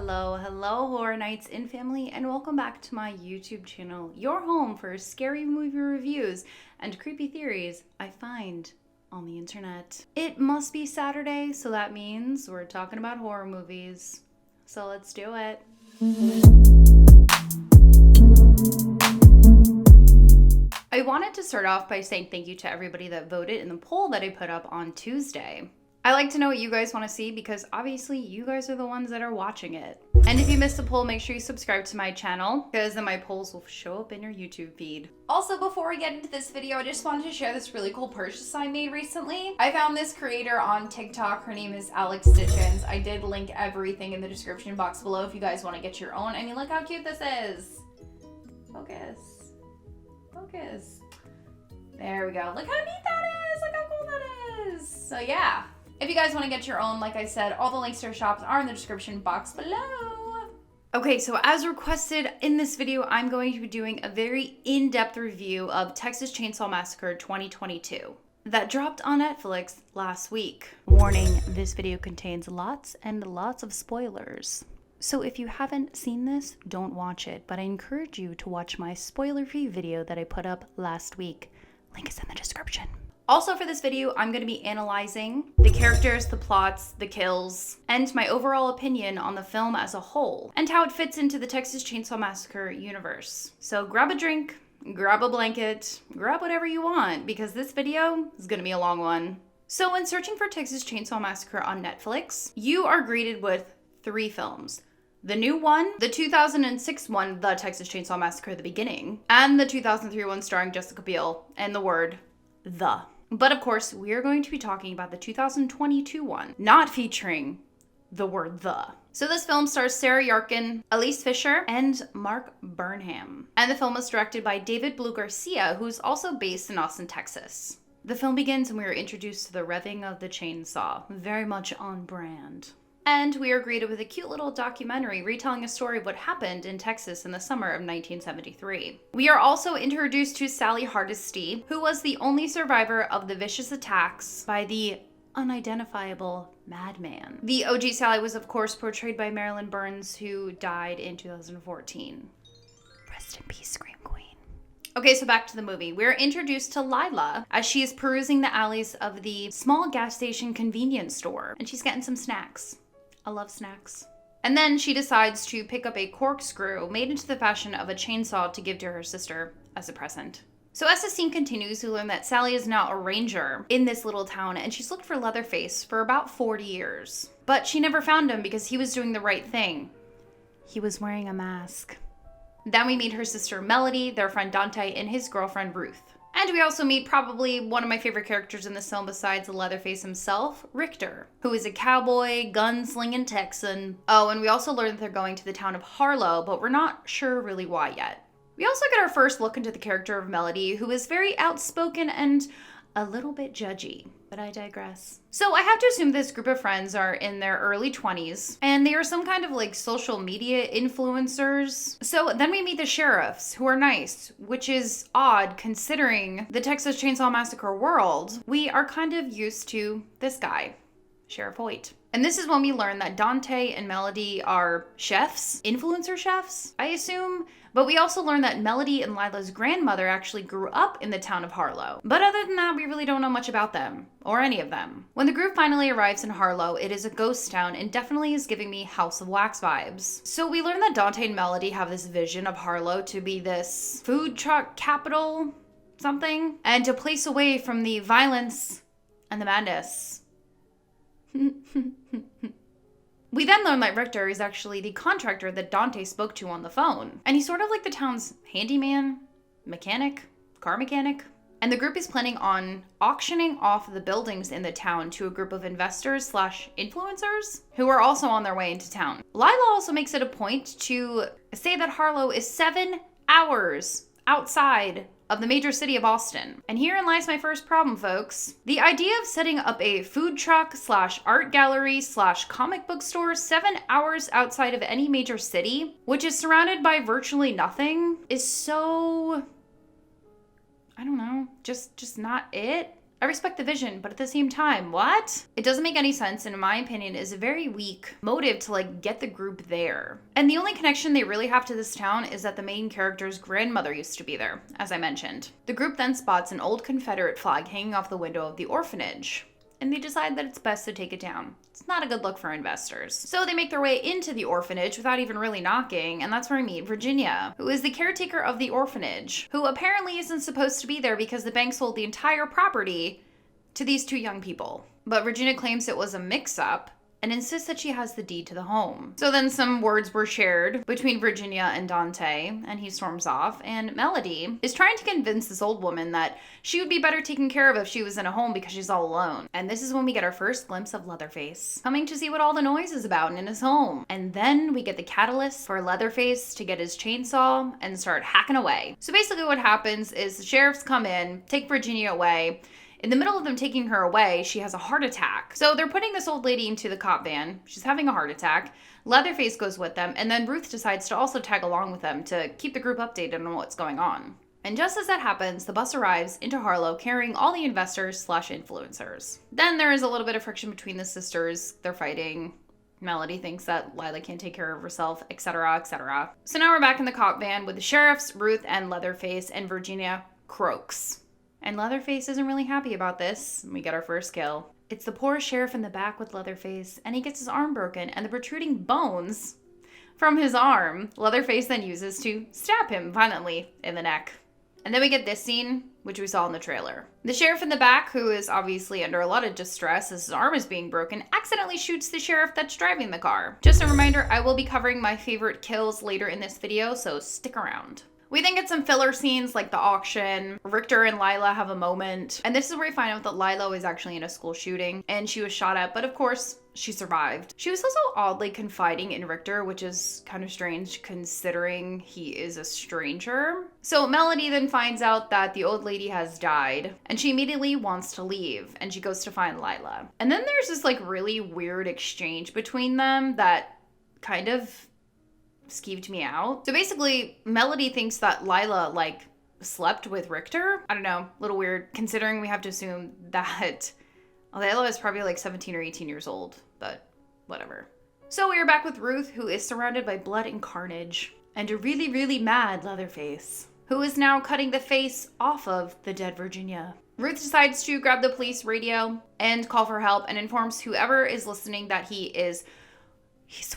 Hello, horror nights and family, and welcome back to my YouTube channel, your home for scary movie reviews and creepy theories I find on the internet. It must be Saturday, so that means we're talking about horror movies. So let's do it. I wanted to start off by saying thank you to everybody that voted in the poll that I put up on Tuesday. I like to know what you guys want to see because obviously you guys are the ones that are watching it. And if you missed the poll, make sure you subscribe to my channel because then my polls will show up in your YouTube feed. Also, before we get into this video, I just wanted to share this really cool purchase I made recently. I found this creator on TikTok. Her name is AlexStitchins. I did link everything in the description box below if you guys want to get your own. I mean, look how cute this is. Focus. There we go. Look how neat that is. Look how cool that is. So yeah. If you guys want to get your own, like I said, all the links to our shops are in the description box below. Okay, so as requested in this video, I'm going to be doing a very in-depth review of Texas Chainsaw Massacre 2022 that dropped on Netflix last week. Warning, this video contains lots and lots of spoilers. So if you haven't seen this, don't watch it, but I encourage you to watch my spoiler-free video that I put up last week. Link is in the description. Also for this video, I'm going to be analyzing the characters, the plots, the kills, and my overall opinion on the film as a whole, and how it fits into the Texas Chainsaw Massacre universe. So grab a drink, grab a blanket, grab whatever you want, because this video is going to be a long one. So when searching for Texas Chainsaw Massacre on Netflix, you are greeted with 3 films. The new one, the 2006 one, The Texas Chainsaw Massacre: The Beginning, and the 2003 one starring Jessica Biel, and the word, the. But of course, we are going to be talking about the 2022 one, not featuring the word the. So this film stars Sarah Yarkin, Elise Fisher, and Mark Burnham. And the film was directed by David Blue Garcia, who's also based in Austin, Texas. The film begins and we are introduced to the revving of the chainsaw, very much on brand. And we are greeted with a cute little documentary retelling a story of what happened in Texas in the summer of 1973. We are also introduced to Sally Hardesty, who was the only survivor of the vicious attacks by the unidentifiable madman. The OG Sally was of course portrayed by Marilyn Burns, who died in 2014. Rest in peace, Scream Queen. Okay, so back to the movie. We're introduced to Lila as she is perusing the alleys of the small gas station convenience store, and she's getting some snacks. I love snacks. And then she decides to pick up a corkscrew made into the fashion of a chainsaw to give to her sister as a present. So as the scene continues, we learn that Sally is now a ranger in this little town, and she's looked for Leatherface for about 40 years. But she never found him because he was doing the right thing. He was wearing a mask. Then we meet her sister Melody, their friend Dante, and his girlfriend Ruth. And we also meet probably one of my favorite characters in this film besides the Leatherface himself, Richter, who is a cowboy, gunslinging Texan. Oh, and we also learn that they're going to the town of Harlow, but we're not sure really why yet. We also get our first look into the character of Melody, who is very outspoken and a little bit judgy, but I digress. So I have to assume this group of friends are in their early 20s, and they are some kind of like social media influencers. So then we meet the sheriffs, who are nice, which is odd considering the Texas Chainsaw Massacre world. We are kind of used to this guy, Sheriff Hoyt. And this is when we learn that Dante and Melody are chefs, influencer chefs, I assume. But we also learn that Melody and Lila's grandmother actually grew up in the town of Harlow. But other than that, we really don't know much about them, or any of them. When the group finally arrives in Harlow, it is a ghost town and definitely is giving me House of Wax vibes. So we learn that Dante and Melody have this vision of Harlow to be this food truck capital, something, and a place away from the violence and the madness. We then learn that Richter is actually the contractor that Dante spoke to on the phone. And he's sort of like the town's handyman, mechanic, car mechanic. And the group is planning on auctioning off the buildings in the town to a group of investors / influencers who are also on their way into town. Lila also makes it a point to say that Harlow is 7 hours outside of the major city of Austin. And herein lies my first problem, folks. The idea of setting up a food truck / art gallery / comic book store 7 hours outside of any major city, which is surrounded by virtually nothing, is so, I don't know, just not it. I respect the vision, but at the same time, what? It doesn't make any sense, and in my opinion is a very weak motive to like get the group there. And the only connection they really have to this town is that the main character's grandmother used to be there, as I mentioned. The group then spots an old Confederate flag hanging off the window of the orphanage, and they decide that it's best to take it down. It's not a good look for investors. So they make their way into the orphanage without even really knocking, and that's where I meet Virginia, who is the caretaker of the orphanage, who apparently isn't supposed to be there because the bank sold the entire property to these two young people. But Virginia claims it was a mix-up and insists that she has the deed to the home. So then some words were shared between Virginia and Dante, and he storms off, and Melody is trying to convince this old woman that she would be better taken care of if she was in a home because she's all alone. And this is when we get our first glimpse of Leatherface, coming to see what all the noise is about in his home. And then we get the catalyst for Leatherface to get his chainsaw and start hacking away. So basically what happens is the sheriffs come in, take Virginia away. In the middle of them taking her away, she has a heart attack. So they're putting this old lady into the cop van. She's having a heart attack. Leatherface goes with them, and then Ruth decides to also tag along with them to keep the group updated on what's going on. And just as that happens, the bus arrives into Harlow carrying all the investors/influencers. Then there is a little bit of friction between the sisters. They're fighting. Melody thinks that Lila can't take care of herself, etc., etc. So now we're back in the cop van with the sheriffs, Ruth, and Leatherface, and Virginia croaks. And Leatherface isn't really happy about this. We get our first kill. It's the poor sheriff in the back with Leatherface, and he gets his arm broken, and the protruding bones from his arm, Leatherface then uses to stab him violently in the neck. And then we get this scene, which we saw in the trailer. The sheriff in the back, who is obviously under a lot of distress as his arm is being broken, accidentally shoots the sheriff that's driving the car. Just a reminder, I will be covering my favorite kills later in this video, so stick around. We then get some filler scenes like the auction. Richter and Lila have a moment. And this is where we find out that Lila was actually in a school shooting and she was shot at, but of course, she survived. She was also oddly confiding in Richter, which is kind of strange considering he is a stranger. So Melody then finds out that the old lady has died and she immediately wants to leave and she goes to find Lila. And then there's this like really weird exchange between them that kind of skeeved me out. So basically, Melody thinks that Lila, like, slept with Richter. I don't know, a little weird, considering we have to assume that Lila is probably like 17 or 18 years old, but whatever. So we are back with Ruth, who is surrounded by blood and carnage, and a really, really mad Leatherface, who is now cutting the face off of the dead Virginia. Ruth decides to grab the police radio and call for help and informs whoever is listening that he's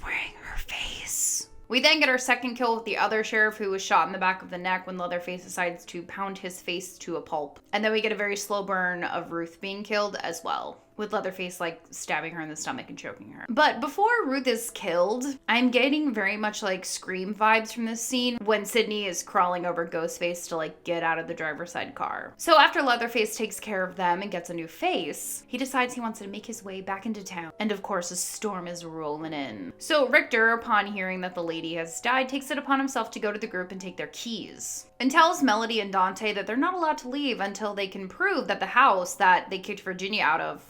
wearing her face. We then get our second kill with the other sheriff who was shot in the back of the neck when Leatherface decides to pound his face to a pulp. And then we get a very slow burn of Ruth being killed as well, with Leatherface like stabbing her in the stomach and choking her. But before Ruth is killed, I'm getting very much like Scream vibes from this scene when Sydney is crawling over Ghostface to like get out of the driver's side car. So after Leatherface takes care of them and gets a new face, he decides he wants to make his way back into town. And of course, a storm is rolling in. So Richter, upon hearing that the lady has died, takes it upon himself to go to the group and take their keys. And tells Melody and Dante that they're not allowed to leave until they can prove that the house that they kicked Virginia out of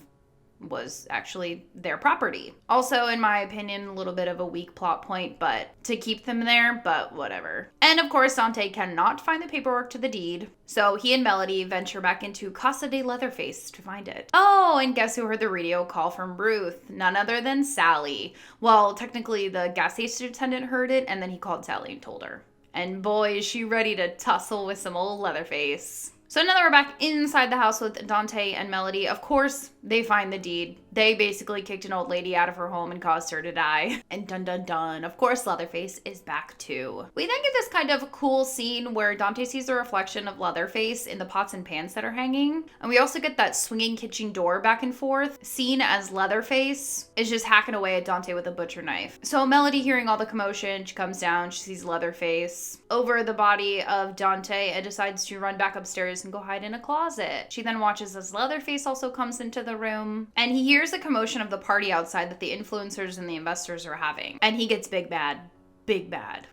was actually their property. Also, in my opinion, a little bit of a weak plot point, but to keep them there, but whatever. And of course, Dante cannot find the paperwork to the deed, so he and Melody venture back into Casa de Leatherface to find it. Oh, and guess who heard the radio call from Ruth? None other than Sally. Well, technically the gas station attendant heard it, and then he called Sally and told her. And boy, is she ready to tussle with some old Leatherface. So now that we're back inside the house with Dante and Melody, of course, they find the deed. They basically kicked an old lady out of her home and caused her to die. And dun dun dun, of course Leatherface is back too. We then get this kind of cool scene where Dante sees the reflection of Leatherface in the pots and pans that are hanging. And we also get that swinging kitchen door back and forth, seen as Leatherface is just hacking away at Dante with a butcher knife. So Melody, hearing all the commotion, she comes down, she sees Leatherface over the body of Dante and decides to run back upstairs and go hide in a closet. She then watches as Leatherface also comes into the room, and he hears the commotion of the party outside that the influencers and the investors are having. And he gets big bad.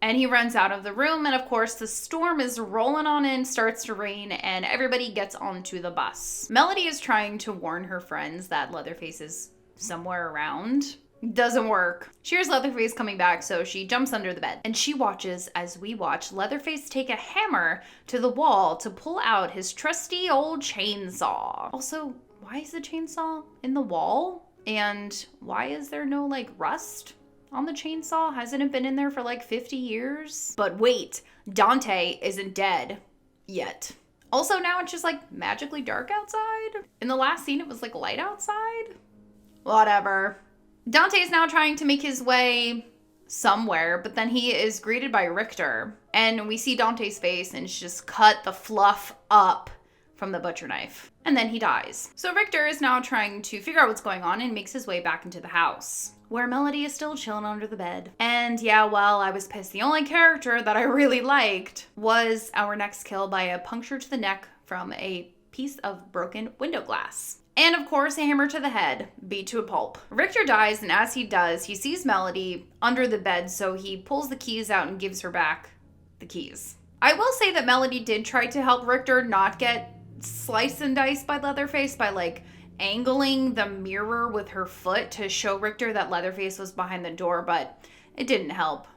And he runs out of the room, and of course the storm is rolling on in, starts to rain, and everybody gets onto the bus. Melody is trying to warn her friends that Leatherface is somewhere around, Doesn't work. She hears Leatherface coming back, so she jumps under the bed. And she watches as we watch Leatherface take a hammer to the wall to pull out his trusty old chainsaw. Also, why is the chainsaw in the wall? And why is there no, like, rust on the chainsaw? Hasn't it been in there for like 50 years? But wait, Dante isn't dead yet. Also, now it's just like magically dark outside. In the last scene, it was like light outside. Whatever. Dante is now trying to make his way somewhere, but then he is greeted by Richter. And we see Dante's face and it's just cut the fluff up from the butcher knife. And then he dies. So Richter is now trying to figure out what's going on and makes his way back into the house, where Melody is still chilling under the bed. And yeah, well, I was pissed. The only character that I really liked was our next kill by a puncture to the neck from a piece of broken window glass. And of course, a hammer to the head, beat to a pulp. Richter dies, and as he does, he sees Melody under the bed, so he pulls the keys out and gives her back the keys. I will say that Melody did try to help Richter not get sliced and diced by Leatherface by, like, angling the mirror with her foot to show Richter that Leatherface was behind the door, but it didn't help.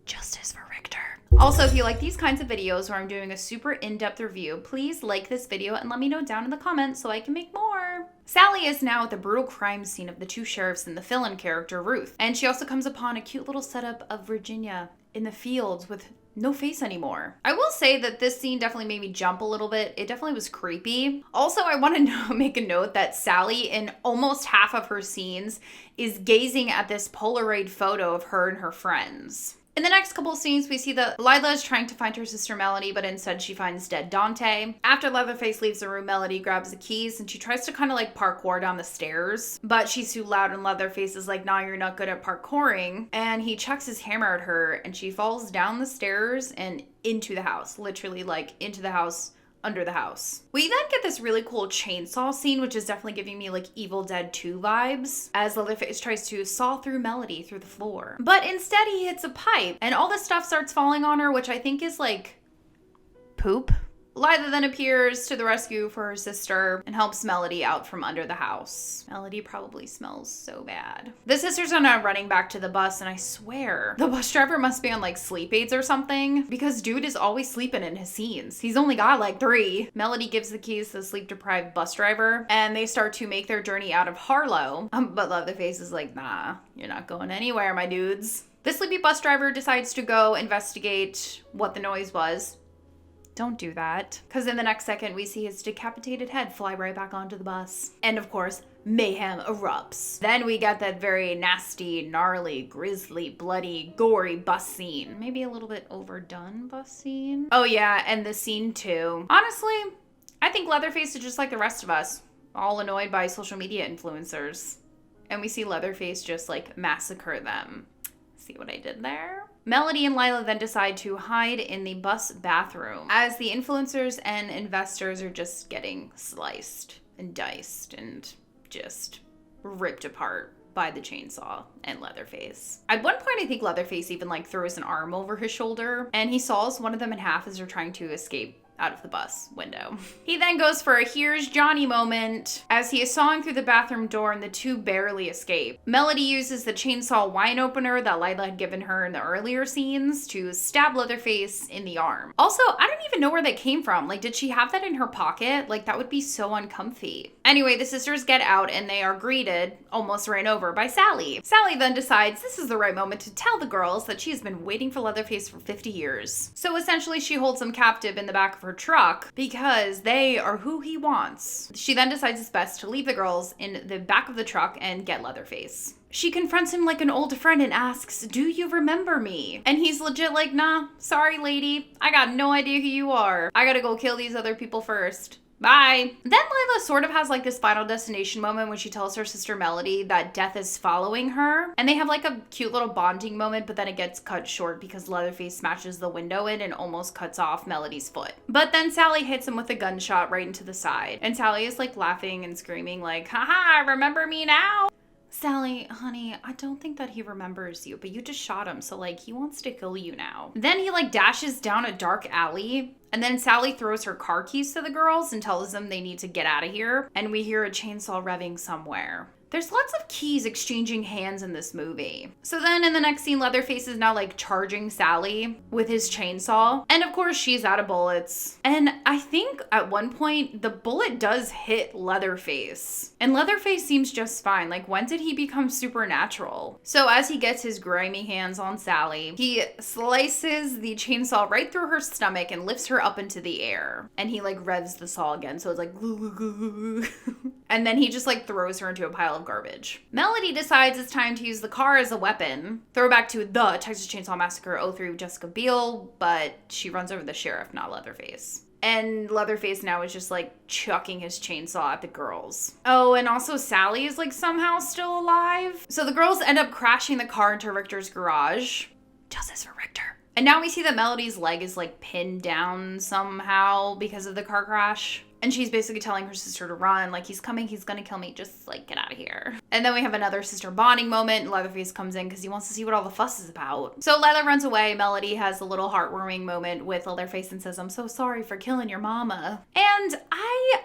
Justice for Richter. Also, if you like these kinds of videos where I'm doing a super in-depth review, please like this video and let me know down in the comments so I can make more. Sally is now at the brutal crime scene of the two sheriffs and the villain character, Ruth. And she also comes upon a cute little setup of Virginia in the fields with no face anymore. I will say that this scene definitely made me jump a little bit. It definitely was creepy. Also, I want to make a note that Sally, in almost half of her scenes, is gazing at this Polaroid photo of her and her friends. In the next couple of scenes, we see that Lila is trying to find her sister Melody, but instead she finds dead Dante. After Leatherface leaves the room, Melody grabs the keys and she tries to kind of like parkour down the stairs, but she's too loud and Leatherface is like, nah, you're not good at parkouring. And he chucks his hammer at her and she falls down the stairs and into the house, literally like into the house, under the house. We then get this really cool chainsaw scene, which is definitely giving me like Evil Dead 2 vibes, as Leatherface tries to saw through Melody through the floor. But instead he hits a pipe and all this stuff starts falling on her, which I think is like poop. Lila then appears to the rescue for her sister and helps Melody out from under the house. Melody probably smells so bad. The sisters are now running back to the bus, and I swear the bus driver must be on like sleep aids or something, because dude is always sleeping in his scenes. He's only got like 3. Melody gives the keys to the sleep-deprived bus driver, and they start to make their journey out of Harlow. But Leatherface is like, nah, you're not going anywhere, my dudes. The sleepy bus driver decides to go investigate what the noise was. Don't do that. Because in the next second, we see his decapitated head fly right back onto the bus. And of course, mayhem erupts. Then we get that very nasty, gnarly, grisly, bloody, gory bus scene. Maybe a little bit overdone bus scene. Oh yeah, and the scene too. Honestly, I think Leatherface is just like the rest of us, all annoyed by social media influencers. And we see Leatherface just like massacre them. See what I did there? Melody and Lila then decide to hide in the bus bathroom as the influencers and investors are just getting sliced and diced and just ripped apart by the chainsaw and Leatherface. At one point, I think Leatherface even like throws an arm over his shoulder and he saws one of them in half as they're trying to escape out of the bus window. He then goes for a here's Johnny moment as he is sawing through the bathroom door and the two barely escape. Melody uses the chainsaw wine opener that Lila had given her in the earlier scenes to stab Leatherface in the arm. Also, I don't even know where that came from. Like, did she have that in her pocket? Like, that would be so uncomfy. Anyway, the sisters get out and they are greeted, almost ran over, by Sally. Sally then decides this is the right moment to tell the girls that she's been waiting for Leatherface for 50 years. So essentially, she holds them captive in the back of her truck because they are who he wants. She then decides it's best to leave the girls in the back of the truck and get Leatherface. She confronts him like an old friend and asks, do you remember me? And he's legit like, nah, sorry lady, I got no idea who you are. I gotta go kill these other people first. Bye. Then Lila sort of has like this Final Destination moment when she tells her sister Melody that death is following her. And they have like a cute little bonding moment, but then it gets cut short because Leatherface smashes the window in and almost cuts off Melody's foot. But then Sally hits him with a gunshot right into the side. And Sally is like laughing and screaming like, haha, remember me now? Sally, honey, I don't think that he remembers you, but you just shot him, so like he wants to kill you now. Then he like dashes down a dark alley, and then Sally throws her car keys to the girls and tells them they need to get out of here, and we hear a chainsaw revving somewhere. There's lots of keys exchanging hands in this movie. So then in the next scene, Leatherface is now like charging Sally with his chainsaw. And of course she's out of bullets. And I think at one point the bullet does hit Leatherface. And Leatherface seems just fine. Like, when did he become supernatural? So as he gets his grimy hands on Sally, he slices the chainsaw right through her stomach and lifts her up into the air. And he like revs the saw again. So it's like and then he just like throws her into a pile of garbage. Melody decides it's time to use the car as a weapon. Throwback to the Texas Chainsaw Massacre 03 with Jessica Biel, but she runs over the sheriff, not Leatherface. And Leatherface now is just like chucking his chainsaw at the girls. Oh, and also Sally is like somehow still alive. So the girls end up crashing the car into Richter's garage. Justice for Richter. And now we see that Melody's leg is like pinned down somehow because of the car crash. And she's basically telling her sister to run, like, he's coming, he's gonna kill me, just, like, get out of here. And then we have another sister bonding moment, and Leatherface comes in because he wants to see what all the fuss is about. So Lila runs away, Melody has a little heartwarming moment with Leatherface and says, I'm so sorry for killing your mama. And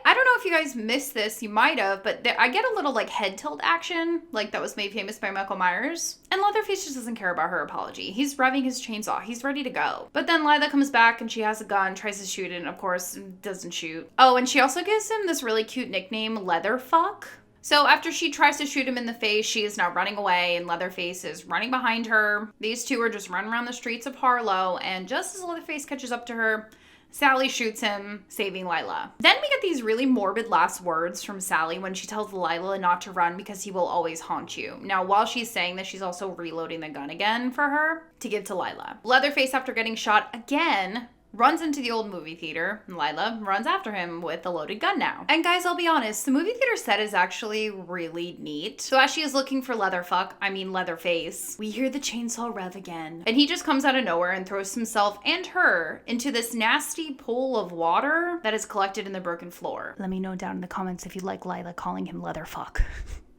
I don't know if you guys missed this, you might have, but I get a little, like, head tilt action, like that was made famous by Michael Myers. And Leatherface just doesn't care about her apology. He's revving his chainsaw, he's ready to go. But then Lila comes back and she has a gun, tries to shoot it, and of course, doesn't shoot. Oh, and she also gives him this really cute nickname, Leatherfuck. So after she tries to shoot him in the face, she is now running away and Leatherface is running behind her. These two are just running around the streets of Harlow, and just as Leatherface catches up to her, Sally shoots him, saving Lila. Then we get these really morbid last words from Sally when she tells Lila not to run because he will always haunt you. Now, while she's saying this, she's also reloading the gun again for her to give to Lila. Leatherface, after getting shot again, runs into the old movie theater, and Lila runs after him with a loaded gun now. And guys, I'll be honest, the movie theater set is actually really neat. So as she is looking for Leatherface, we hear the chainsaw rev again. And he just comes out of nowhere and throws himself and her into this nasty pool of water that is collected in the broken floor. Let me know down in the comments if you like Lila calling him Leatherfuck.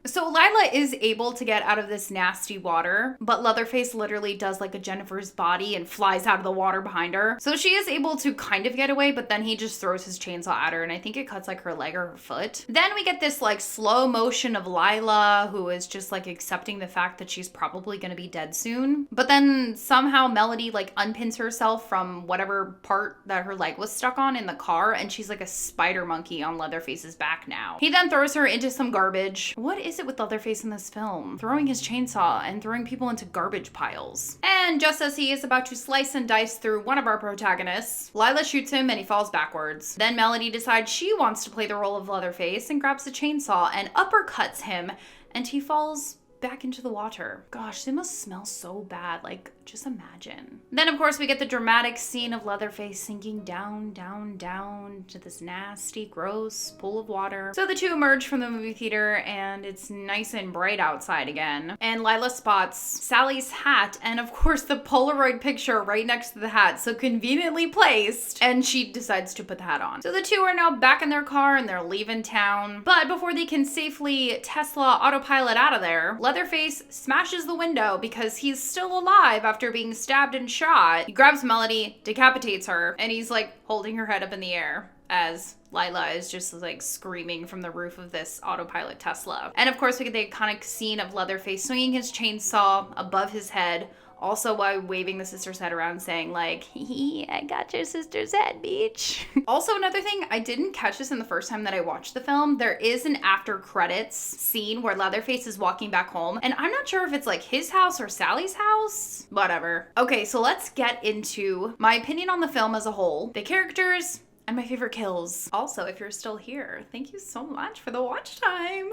So Lila is able to get out of this nasty water, but Leatherface literally does like a Jennifer's body and flies out of the water behind her. So she is able to kind of get away, but then he just throws his chainsaw at her, and I think it cuts like her leg or her foot. Then we get this like slow motion of Lila, who is just like accepting the fact that she's probably gonna be dead soon. But then somehow Melody like unpins herself from whatever part that her leg was stuck on in the car, and she's like a spider monkey on Leatherface's back now. He then throws her into some garbage. What is it with Leatherface in this film? Throwing his chainsaw and throwing people into garbage piles. And just as he is about to slice and dice through one of our protagonists, Lila shoots him and he falls backwards. Then Melody decides she wants to play the role of Leatherface and grabs a chainsaw and uppercuts him, and he falls back into the water. Gosh, they must smell so bad. Like, just imagine. Then, of course, we get the dramatic scene of Leatherface sinking down, down, down to this nasty, gross pool of water. So the two emerge from the movie theater, and it's nice and bright outside again. And Lila spots Sally's hat, and of course, the Polaroid picture right next to the hat, so conveniently placed, and she decides to put the hat on. So the two are now back in their car, and they're leaving town. But before they can safely Tesla autopilot out of there, Leatherface smashes the window because he's still alive after being stabbed and shot. He grabs Melody, decapitates her, and he's like holding her head up in the air as Lila is just like screaming from the roof of this autopilot Tesla. And of course we get the iconic scene of Leatherface swinging his chainsaw above his head, also while waving the sister's head around saying like, hee, I got your sister's head, bitch. Also, another thing, I didn't catch this in the first time that I watched the film. There is an after credits scene where Leatherface is walking back home, and I'm not sure if it's like his house or Sally's house. Whatever. Okay, so let's get into my opinion on the film as a whole, the characters, and my favorite kills. Also, if you're still here, thank you so much for the watch time.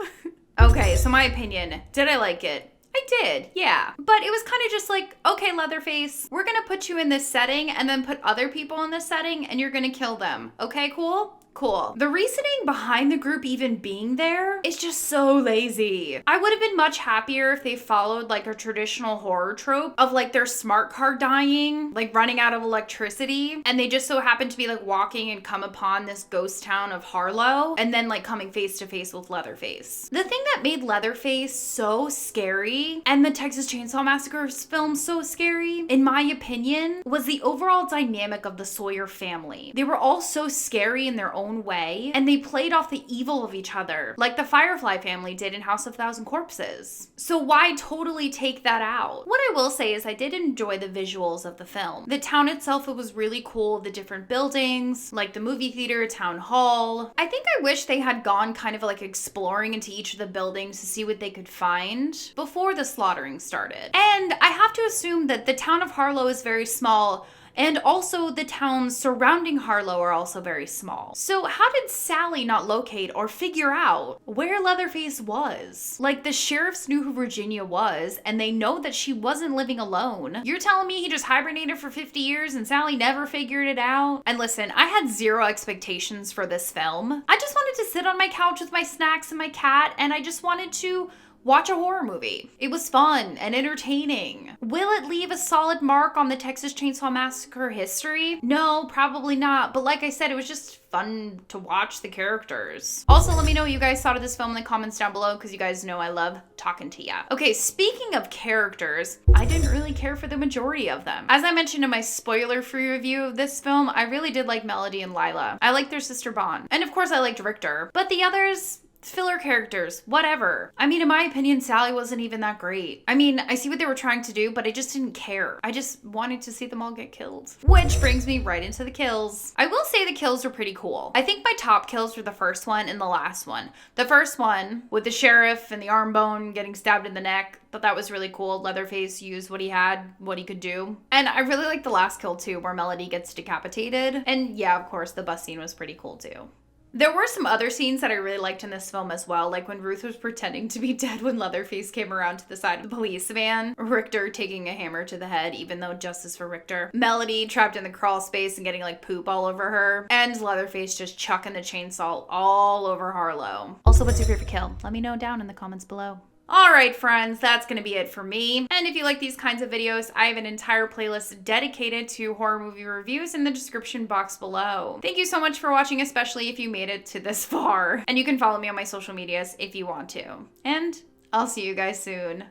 Okay, so my opinion, did I like it? I did, yeah. But it was kind of just like, okay, Leatherface, we're gonna put you in this setting and then put other people in this setting and you're gonna kill them. Okay, cool? Cool. The reasoning behind the group even being there is just so lazy. I would have been much happier if they followed like a traditional horror trope of like their smart car dying, like running out of electricity, and they just so happen to be like walking and come upon this ghost town of Harlow and then like coming face to face with Leatherface. The thing that made Leatherface so scary and the Texas Chainsaw Massacre film so scary, in my opinion, was the overall dynamic of the Sawyer family. They were all so scary in their own own way, and they played off the evil of each other, like the Firefly family did in House of Thousand Corpses. So why totally take that out? What I will say is I did enjoy the visuals of the film. The town itself, it was really cool, the different buildings, like the movie theater, town hall. I think I wish they had gone kind of like exploring into each of the buildings to see what they could find before the slaughtering started. And I have to assume that the town of Harlow is very small, and also the towns surrounding Harlow are also very small. So how did Sally not locate or figure out where Leatherface was? Like, the sheriffs knew who Virginia was, and they know that she wasn't living alone. You're telling me he just hibernated for 50 years and Sally never figured it out? And listen, I had zero expectations for this film. I just wanted to sit on my couch with my snacks and my cat, and I just wanted to watch a horror movie. It was fun and entertaining. Will it leave a solid mark on the Texas Chainsaw Massacre history? No, probably not. But like I said, it was just fun to watch the characters. Also, let me know what you guys thought of this film in the comments down below, because you guys know I love talking to ya. Okay, speaking of characters, I didn't really care for the majority of them. As I mentioned in my spoiler-free review of this film, I really did like Melody and Lila. I liked their sister bond. And of course I liked Richter. But the others, filler characters, whatever. I mean, in my opinion, Sally wasn't even that great. I mean, I see what they were trying to do, but I just didn't care. I just wanted to see them all get killed. Which brings me right into the kills. I will say the kills were pretty cool. I think my top kills were the first one and the last one. The first one with the sheriff and the arm bone getting stabbed in the neck, thought that was really cool. Leatherface used what he had, what he could do. And I really like the last kill too, where Melody gets decapitated. And yeah, of course, the bus scene was pretty cool too. There were some other scenes that I really liked in this film as well, like when Ruth was pretending to be dead when Leatherface came around to the side of the police van, Richter taking a hammer to the head, even though justice for Richter, Melody trapped in the crawl space and getting like poop all over her, and Leatherface just chucking the chainsaw all over Harlow. Also, what's your favorite kill? Let me know down in the comments below. Alright friends, that's gonna be it for me. And if you like these kinds of videos, I have an entire playlist dedicated to horror movie reviews in the description box below. Thank you so much for watching, especially if you made it to this far. And you can follow me on my social medias if you want to. And I'll see you guys soon.